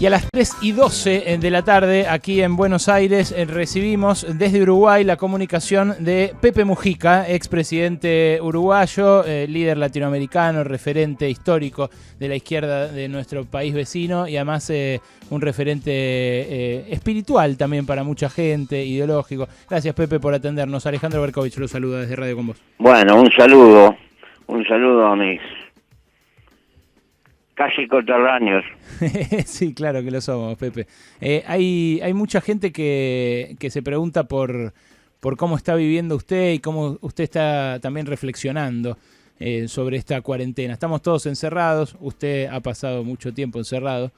Y a las 3:12 de la tarde, aquí en Buenos Aires, recibimos desde Uruguay la comunicación de Pepe Mujica, expresidente uruguayo, líder latinoamericano, referente histórico de la izquierda de nuestro país vecino y además un referente espiritual también para mucha gente, ideológico. Gracias, Pepe, por atendernos. Alejandro Berkovich lo saluda desde Radio Con Vos. Bueno, un saludo a mis casi coterráneos. Sí, claro que lo somos, Pepe. Hay mucha gente que se pregunta por cómo está viviendo usted y cómo usted está también reflexionando sobre esta cuarentena. Estamos todos encerrados, usted ha pasado mucho tiempo encerrado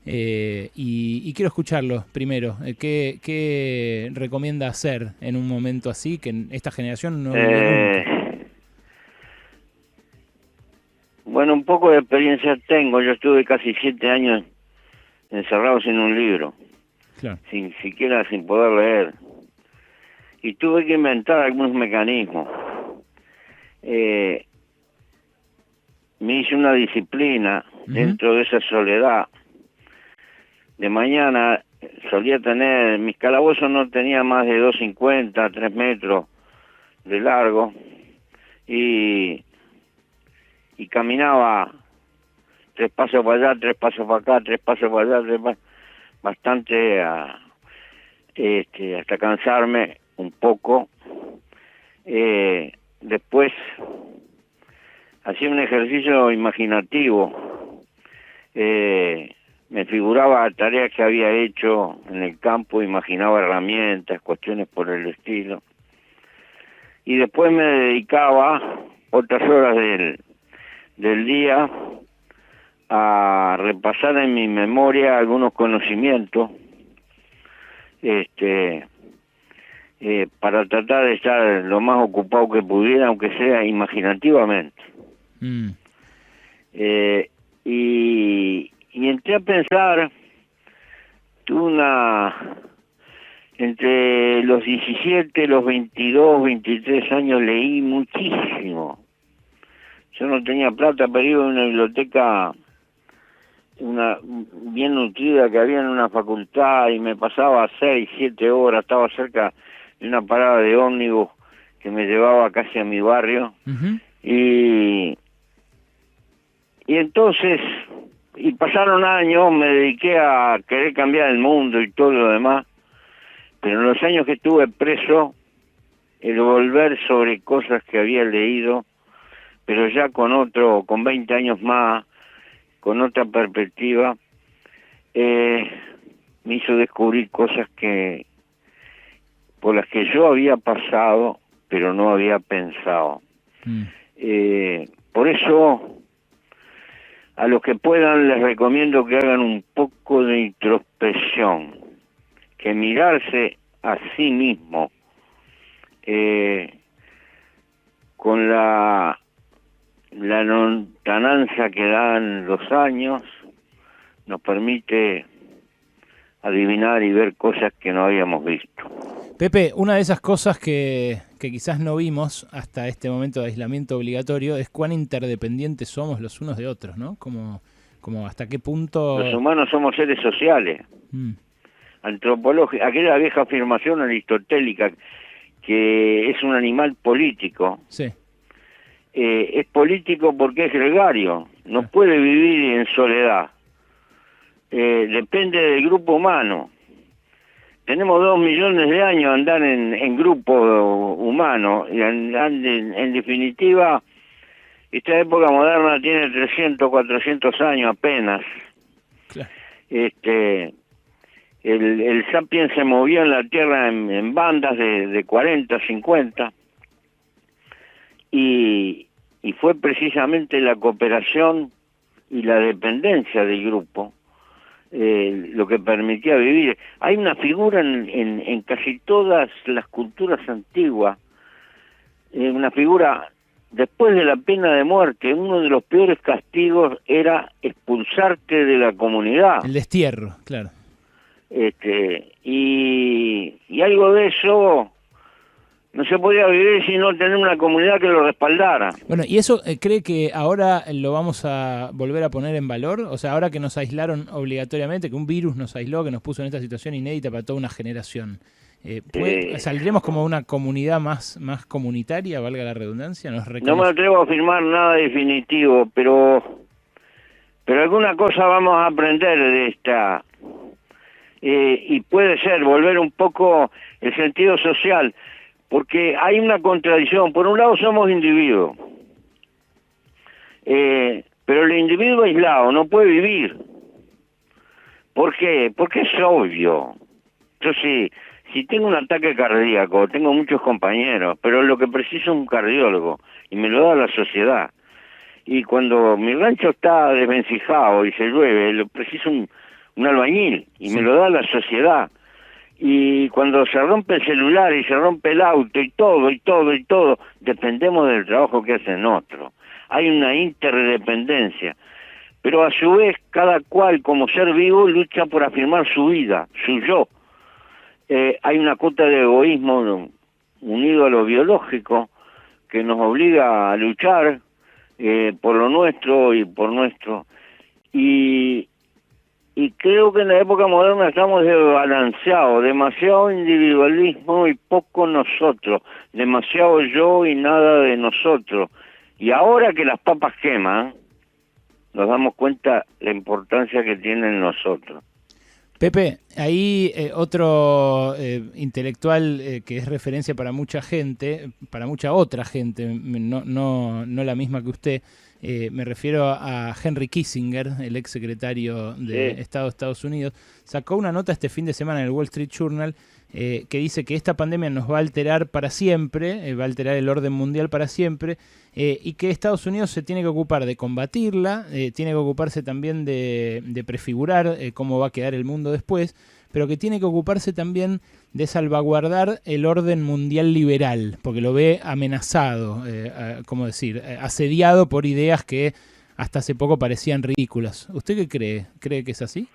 y quiero escucharlo primero. ¿Qué recomienda hacer en un momento así que en esta generación no vive nunca? Bueno, un poco de experiencia tengo. Yo estuve casi 7 años encerrado sin un libro, Claro. sin poder leer. Y tuve que inventar algunos mecanismos. Me hice una disciplina dentro de esa soledad. De mañana solía tener, mis calabozos no tenía más de 2,50, 3 metros de largo. Y caminaba 3 pasos para allá, 3 pasos para acá, 3 pasos para allá, bastante hasta cansarme un poco. Después hacía un ejercicio imaginativo. Me figuraba tareas que había hecho en el campo, imaginaba herramientas, cuestiones por el estilo. Y después me dedicaba otras horas del día a repasar en mi memoria algunos conocimientos para tratar de estar lo más ocupado que pudiera, aunque sea imaginativamente. Y entré a pensar, entre los 17, los 22, 23 años leí muchísimo. Yo no tenía plata, pero iba a una biblioteca bien nutrida que había en una facultad y me pasaba 6, 7 horas, estaba cerca de una parada de ómnibus que me llevaba casi a mi barrio. Y entonces, pasaron años, me dediqué a querer cambiar el mundo y todo lo demás, pero en los años que estuve preso, el volver sobre cosas que había leído, pero ya con 20 años más, con otra perspectiva, me hizo descubrir cosas por las que yo había pasado, pero no había pensado. Por eso, a los que puedan les recomiendo que hagan un poco de introspección, que mirarse a sí mismo, con la lontananza que dan los años, nos permite adivinar y ver cosas que no habíamos visto. Pepe, una de esas cosas que quizás no vimos hasta este momento de aislamiento obligatorio es cuán interdependientes somos los unos de otros, ¿no? Como hasta qué punto... Los humanos somos seres sociales. Antropológica, aquella vieja afirmación aristotélica que es un animal político. Sí. Es político porque es gregario, no puede vivir en soledad. Depende del grupo humano. Tenemos 2 millones de años andar en grupo humano y en definitiva esta época moderna tiene 300, 400 años apenas. Claro. El sapiens se movió en la Tierra en bandas de 40, 50 y fue precisamente la cooperación y la dependencia del grupo lo que permitía vivir. Hay una figura en casi todas las culturas antiguas, una figura después de la pena de muerte. Uno de los peores castigos era expulsarte de la comunidad. El destierro, claro. Y algo de eso, No se podía vivir sin no tener una comunidad que lo respaldara. Bueno, ¿y eso cree que ahora lo vamos a volver a poner en valor? O sea, ahora que nos aislaron obligatoriamente, que un virus nos aisló, que nos puso en esta situación inédita para toda una generación, ¿saldremos como una comunidad más comunitaria, valga la redundancia? No me atrevo a afirmar nada definitivo, pero alguna cosa vamos a aprender de esta. Y puede ser volver un poco el sentido social, porque hay una contradicción. Por un lado somos individuos, pero el individuo aislado no puede vivir. ¿Por qué? Porque es obvio. Yo si tengo un ataque cardíaco, tengo muchos compañeros, pero lo que preciso es un cardiólogo, y me lo da la sociedad. Y cuando mi rancho está desvencijado y se llueve, lo preciso un albañil, y me lo da la sociedad. Y cuando se rompe el celular y se rompe el auto y todo, dependemos del trabajo que hacen otros. Hay una interdependencia. Pero a su vez, cada cual como ser vivo lucha por afirmar su vida, su yo. Hay una cuota de egoísmo unido a lo biológico que nos obliga a luchar por lo nuestro y por nuestro. Y creo que en la época moderna estamos desbalanceados, demasiado individualismo y poco nosotros, demasiado yo y nada de nosotros. Y ahora que las papas queman, nos damos cuenta la importancia que tienen nosotros. Pepe, ahí otro intelectual que es referencia para mucha gente, para mucha otra gente, no la misma que usted, me refiero a Henry Kissinger, el ex secretario de Estado de Estados Unidos, sacó una nota este fin de semana en el Wall Street Journal que dice que esta pandemia nos va a alterar para siempre, va a alterar el orden mundial para siempre, y que Estados Unidos se tiene que ocupar de combatirla, tiene que ocuparse también de prefigurar cómo va a quedar el mundo después, pero que tiene que ocuparse también de salvaguardar el orden mundial liberal, porque lo ve amenazado, ¿cómo decir?, asediado por ideas que hasta hace poco parecían ridículas. ¿Usted qué cree? ¿Cree que es así?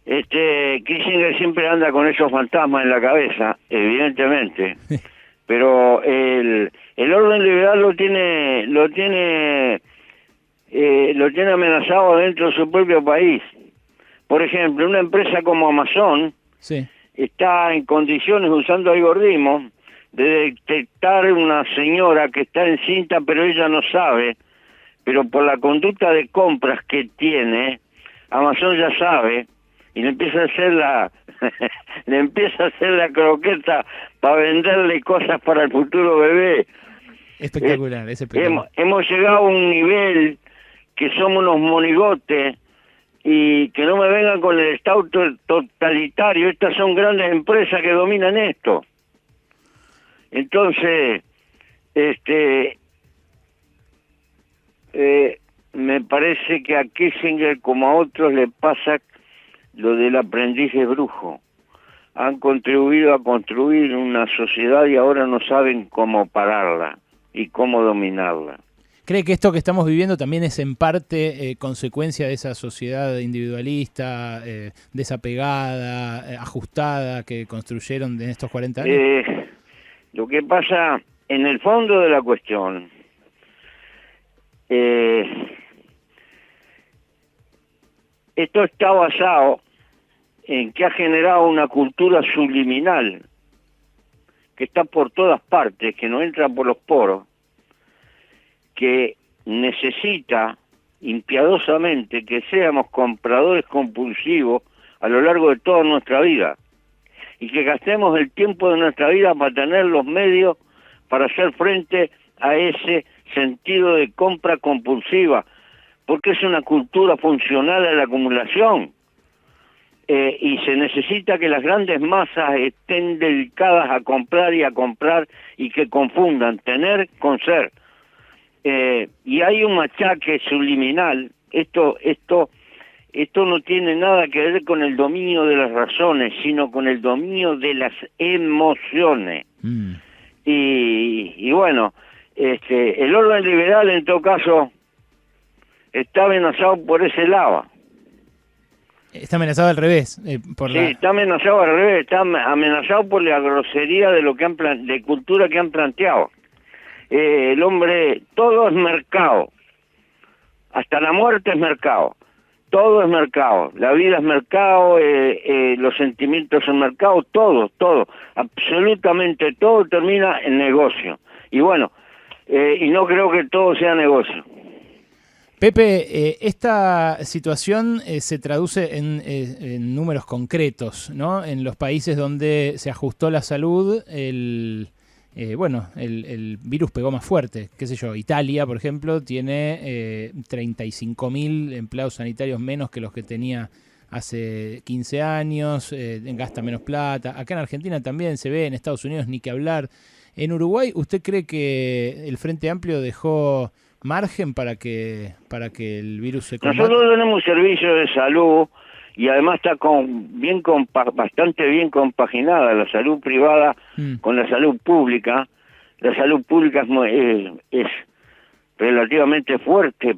Kissinger siempre anda con esos fantasmas en la cabeza, evidentemente, pero el orden liberal lo tiene amenazado dentro de su propio país. Por ejemplo, una empresa como Amazon está en condiciones, usando algoritmos, de detectar una señora que está encinta, pero ella no sabe, pero por la conducta de compras que tiene, Amazon ya sabe, y le empieza a hacer la croqueta para venderle cosas para el futuro bebé. Espectacular, es espectacular. Hemos llegado a un nivel que somos unos monigotes, y que no me vengan con el Estado totalitario. Estas son grandes empresas que dominan esto. Entonces, me parece que a Kissinger, como a otros, le pasa lo del aprendiz de brujo. Han contribuido a construir una sociedad y ahora no saben cómo pararla y cómo dominarla. ¿Cree que esto que estamos viviendo también es en parte consecuencia de esa sociedad individualista, desapegada, ajustada que construyeron en estos 40 años? Lo que pasa, en el fondo de la cuestión, esto está basado en que ha generado una cultura subliminal que está por todas partes, que no entra por los poros, que necesita impiadosamente que seamos compradores compulsivos a lo largo de toda nuestra vida y que gastemos el tiempo de nuestra vida para tener los medios para hacer frente a ese sentido de compra compulsiva, porque es una cultura funcional a la acumulación. Y se necesita que las grandes masas estén dedicadas a comprar y que confundan tener con ser. Y hay un machaque subliminal. Esto no tiene nada que ver con el dominio de las razones, sino con el dominio de las emociones. Y bueno, el orden liberal en todo caso está amenazado por ese lado. Está amenazado al revés. Está amenazado al revés, está amenazado por la grosería de lo que de cultura que han planteado. El hombre, todo es mercado, hasta la muerte es mercado, todo es mercado, la vida es mercado, los sentimientos son mercado, todo, absolutamente todo termina en negocio. Y bueno, y no creo que todo sea negocio. Pepe, esta situación se traduce en números concretos, ¿no? En los países donde se ajustó la salud, el virus pegó más fuerte. Qué sé yo, Italia, por ejemplo, tiene 35.000 empleados sanitarios menos que los que tenía hace 15 años, gasta menos plata. Acá en Argentina también se ve, en Estados Unidos ni que hablar. En Uruguay, ¿usted cree que el Frente Amplio dejó margen para que el virus se combata? Nosotros tenemos un servicio de salud y además está bastante bien compaginada la salud privada con la salud pública. La salud pública es relativamente fuerte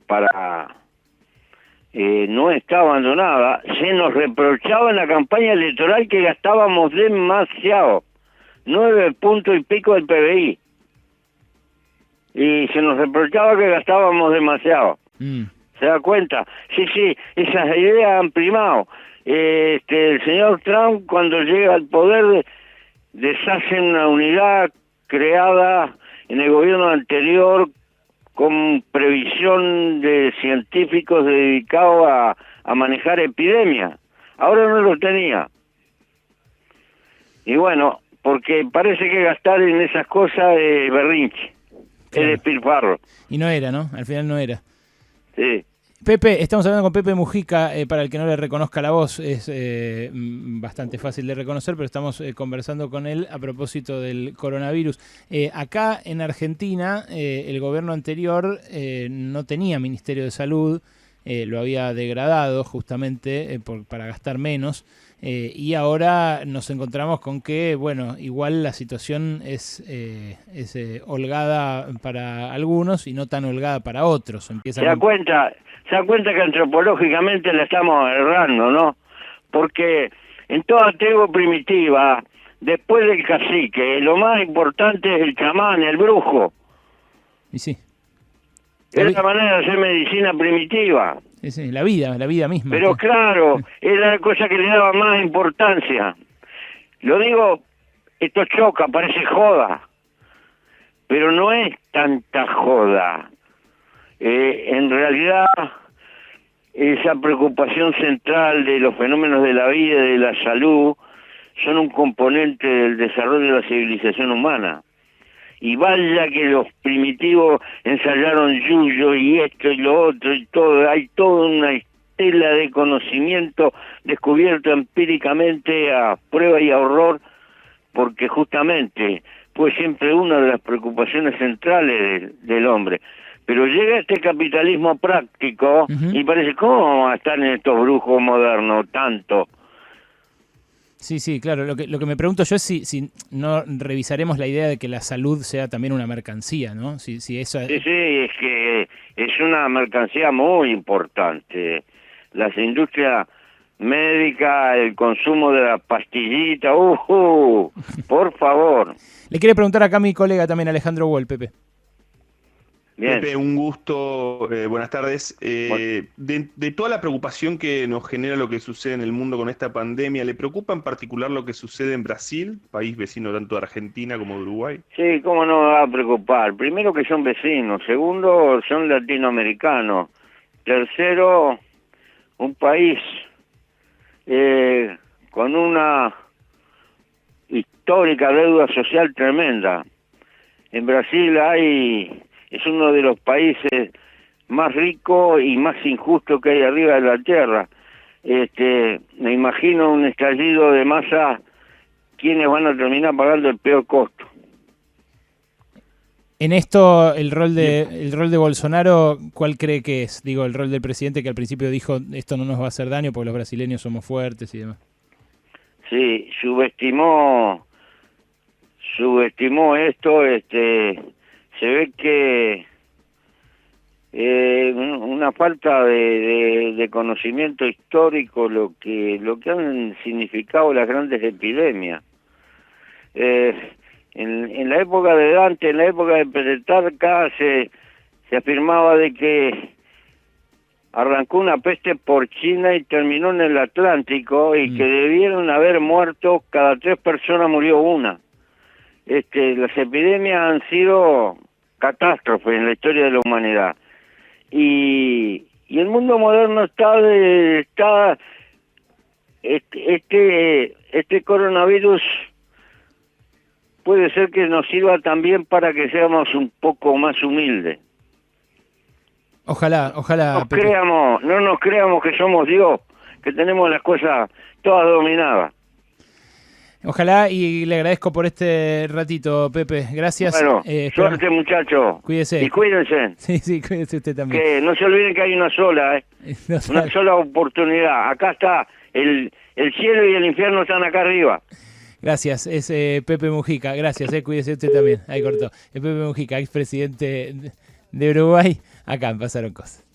no está abandonada. Se nos reprochaba en la campaña electoral que gastábamos demasiado, 9 puntos y pico del PBI. Y se nos reprochaba que gastábamos demasiado. ¿Se da cuenta? Sí, esas ideas han primado. El señor Trump, cuando llega al poder, deshace una unidad creada en el gobierno anterior con previsión de científicos dedicados a manejar epidemias. Ahora no lo tenía. Y bueno, porque parece que gastar en esas cosas es berrinche. Claro. Es despilfarro. Y no era, ¿no? Al final no era. Sí. Pepe, estamos hablando con Pepe Mujica, para el que no le reconozca la voz, es bastante fácil de reconocer, pero estamos conversando con él a propósito del coronavirus. Acá en Argentina, el gobierno anterior no tenía Ministerio de Salud, lo había degradado justamente para gastar menos, y ahora nos encontramos con que, bueno, igual la situación es holgada para algunos y no tan holgada para otros. Se da cuenta que antropológicamente la estamos errando, ¿no? Porque en toda tribu primitiva, después del cacique, lo más importante es el chamán, el brujo. Y sí. Es la manera de hacer medicina primitiva. Sí, la vida misma. Pero claro, era la cosa que le daba más importancia. Lo digo, esto choca, parece joda, pero no es tanta joda. En realidad, esa preocupación central de los fenómenos de la vida y de la salud son un componente del desarrollo de la civilización humana. Y vaya que los primitivos ensayaron yuyo y esto y lo otro y todo, hay toda una estela de conocimiento descubierto empíricamente a prueba y a horror, porque justamente fue siempre una de las preocupaciones centrales del hombre. Pero llega este capitalismo práctico y parece, ¿cómo vamos a estar en estos brujos modernos tanto? Sí, claro. Lo que me pregunto yo es si no revisaremos la idea de que la salud sea también una mercancía, ¿no? Si eso... Sí, es que es una mercancía muy importante. Las industrias médicas, el consumo de la pastillita, por favor. Le quiere preguntar acá a mi colega también, Alejandro Wall, Pepe. Bien. Pepe, un gusto, buenas tardes. De toda la preocupación que nos genera lo que sucede en el mundo con esta pandemia, ¿le preocupa en particular lo que sucede en Brasil, país vecino tanto de Argentina como de Uruguay? Sí, cómo no me va a preocupar. Primero que son vecinos, segundo son latinoamericanos, tercero un país con una histórica deuda social tremenda. En Brasil es uno de los países más ricos y más injustos que hay arriba de la tierra. Me imagino un estallido de masa, quienes van a terminar pagando el peor costo. En esto, el rol de Bolsonaro, ¿cuál cree que es? Digo, el rol del presidente que al principio dijo, esto no nos va a hacer daño porque los brasileños somos fuertes y demás. Sí, subestimó esto, se ve que una falta de conocimiento histórico, lo que han significado las grandes epidemias. En la época de Dante, en la época de Petrarca, se afirmaba de que arrancó una peste porcina y terminó en el Atlántico, y que debieron haber muerto, cada 3 personas murió una. Las epidemias han sido catástrofes en la historia de la humanidad. Y el mundo moderno está este coronavirus puede ser que nos sirva también para que seamos un poco más humildes. Ojalá. No nos creamos que somos Dios, que tenemos las cosas todas dominadas. Ojalá, y le agradezco por este ratito, Pepe. Gracias. Bueno, suerte, muchachos. Cuídese. Y cuídense. Sí, cuídese usted también. Que no se olviden que hay una sola, una sola oportunidad. Acá está, el cielo y el infierno están acá arriba. Gracias, es Pepe Mujica. Gracias, cuídese usted también. Ahí cortó. Es Pepe Mujica, expresidente de Uruguay. Acá Pasaron Cosas.